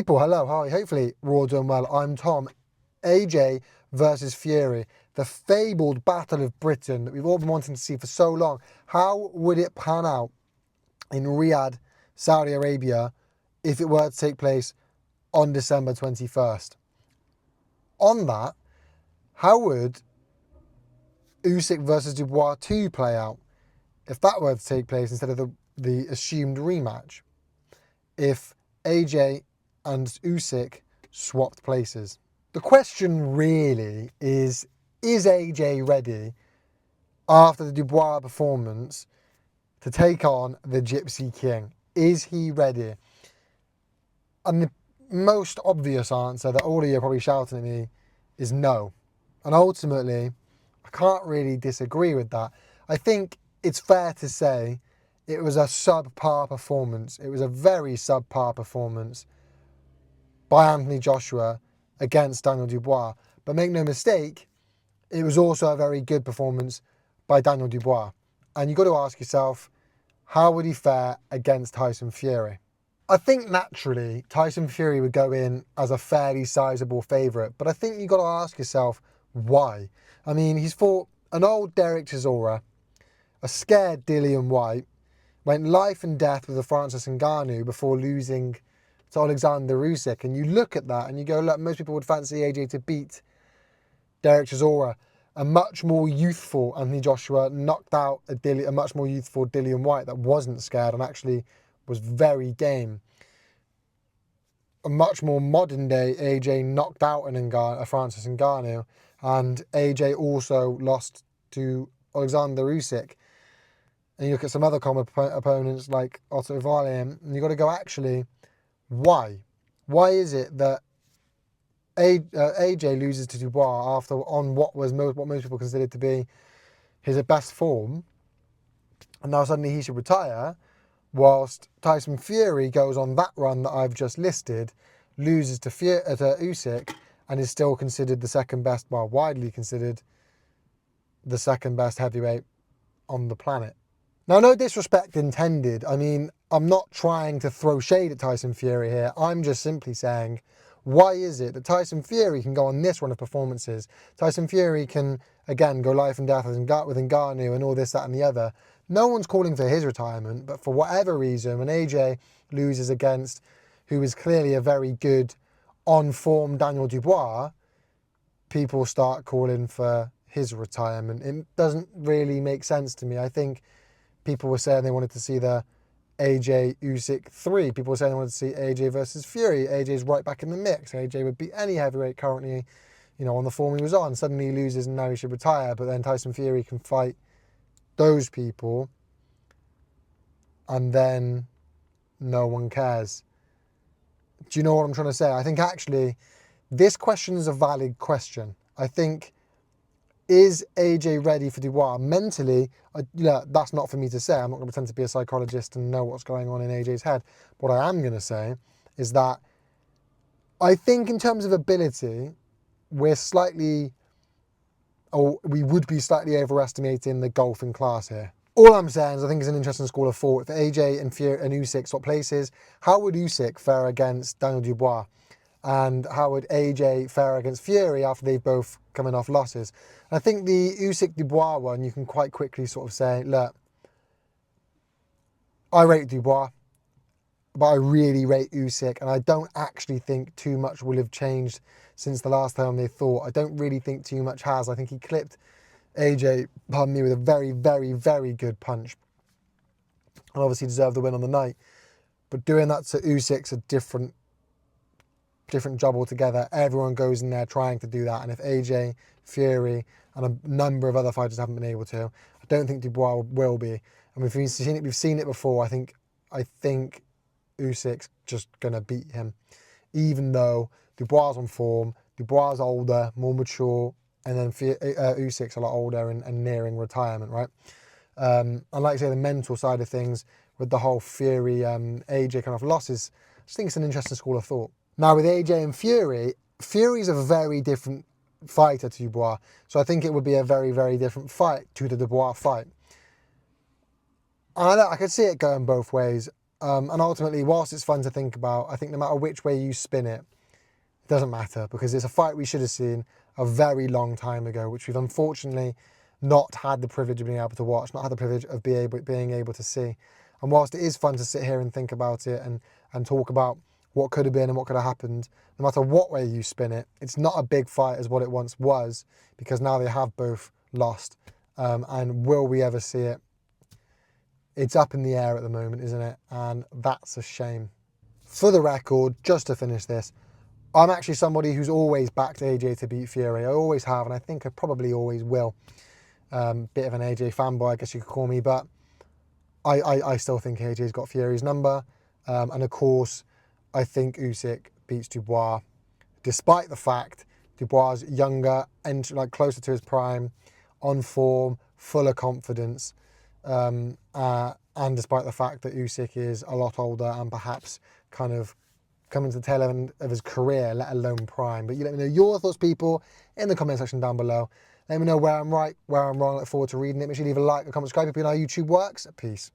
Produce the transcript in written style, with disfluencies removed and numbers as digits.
People, hello, hi, hopefully we're all doing well. I'm Tom. AJ versus Fury, the fabled Battle of Britain that we've all been wanting to see for so long. How would it pan out in Riyadh, Saudi Arabia, if it were to take place on December 21st? On that, how would Usyk versus Dubois 2 play out if that were to take place instead of the assumed rematch? If AJ and Usyk swapped places. The question really is AJ ready after the Dubois performance to take on the Gypsy King? Is he ready? And the most obvious answer that all of you are probably shouting at me is no. And ultimately, I can't really disagree with that. I think it's fair to say it was a subpar performance. It was a very subpar performance by Anthony Joshua against Daniel Dubois. But make no mistake, it was also a very good performance by Daniel Dubois. And you've got to ask yourself, how would he fare against Tyson Fury? I think naturally Tyson Fury would go in as a fairly sizable favourite, but I think you've got to ask yourself why. I mean, he's fought an old Derek Chisora, a scared Dillian White, went life and death with a Francis Ngannou before losing to Alexander Usyk. And you look at that and you go, look, most people would fancy AJ to beat Derek Chisora. A much more youthful Anthony Joshua knocked out a much more youthful Dillian White that wasn't scared and actually was very game. A much more modern day AJ knocked out a Francis Ngannou, and AJ also lost to Alexander Usyk. And you look at some other common opponents like Otto Valiant, and you've got to go, actually, why? Why is it that AJ loses to Dubois on what most people considered to be his best form, and now suddenly he should retire, whilst Tyson Fury goes on that run that I've just listed, loses to Usyk, and is still considered the second best, well, widely considered the second best heavyweight on the planet. Now, no disrespect intended. I mean, I'm not trying to throw shade at Tyson Fury here. I'm just simply saying, why is it that Tyson Fury can go on this run of performances? Tyson Fury can, again, go life and death with Ngannou and all this, that and the other. No one's calling for his retirement, but for whatever reason, when AJ loses against who is clearly a very good, on-form Daniel Dubois, people start calling for his retirement. It doesn't really make sense to me. I think people were saying they wanted to see the AJ Usyk 3. People were saying they wanted to see AJ versus Fury. AJ's right back in the mix. AJ would beat any heavyweight currently, on the form he was on. Suddenly he loses and now he should retire. But then Tyson Fury can fight those people, and then no one cares. Do you know what I'm trying to say? I think actually this question is a valid question. I think, is AJ ready for Dubois? Mentally, that's not for me to say. I'm not going to pretend to be a psychologist and know what's going on in AJ's head. What I am going to say is that I think in terms of ability, we would be slightly overestimating the golfing class here. All I'm saying is I think it's an interesting school of thought. If AJ and Usyk swap places, how would Usyk fare against Daniel Dubois? And how would AJ fare against Fury after they've both coming off losses? I think the Usyk-Dubois one, you can quite quickly sort of say, look, I rate Dubois, but I really rate Usyk, and I don't actually think too much will have changed since the last time they fought. I don't really think too much has. I think he clipped AJ, with a very, very, very good punch, and obviously deserved the win on the night. But doing that to Usyk's a different job altogether. Everyone goes in there trying to do that, and if AJ, Fury, and a number of other fighters haven't been able to, I don't think Dubois will be. And we've seen it before. I think Usyk's just gonna beat him, even though Dubois is on form. Dubois is older, more mature, and then Usyk's a lot older and nearing retirement, right? And like I say, the mental side of things with the whole Fury AJ kind of losses, I just think it's an interesting school of thought. Now with AJ and Fury, Fury's a very different fighter to Dubois, so I think it would be a very, very different fight to the Dubois fight. And I could see it going both ways. And ultimately, whilst it's fun to think about, I think no matter which way you spin it, it doesn't matter, because it's a fight we should have seen a very long time ago, which we've unfortunately not had the privilege of being able to watch, not had the privilege of being able to see. And whilst it is fun to sit here and think about it and talk about what could have been and what could have happened, no matter what way you spin it, it's not a big fight as what it once was, because now they have both lost. And will we ever see it? It's up in the air at the moment, isn't it? And that's a shame. For the record, just to finish this, I'm actually somebody who's always backed AJ to beat Fury. I always have, and I think I probably always will. Bit of an AJ fanboy, I guess you could call me, but I still think AJ's got Fury's number. And of course, I think Usyk beats Dubois, despite the fact Dubois is younger and like closer to his prime, on form, full of confidence. And despite the fact that Usyk is a lot older and perhaps kind of coming to the tail end of his career, let alone prime. But you let me know your thoughts, people, in the comment section down below. Let me know where I'm right, where I'm wrong. I look forward to reading it. Make sure you leave a like, a comment, subscribe if you know how YouTube works. Peace.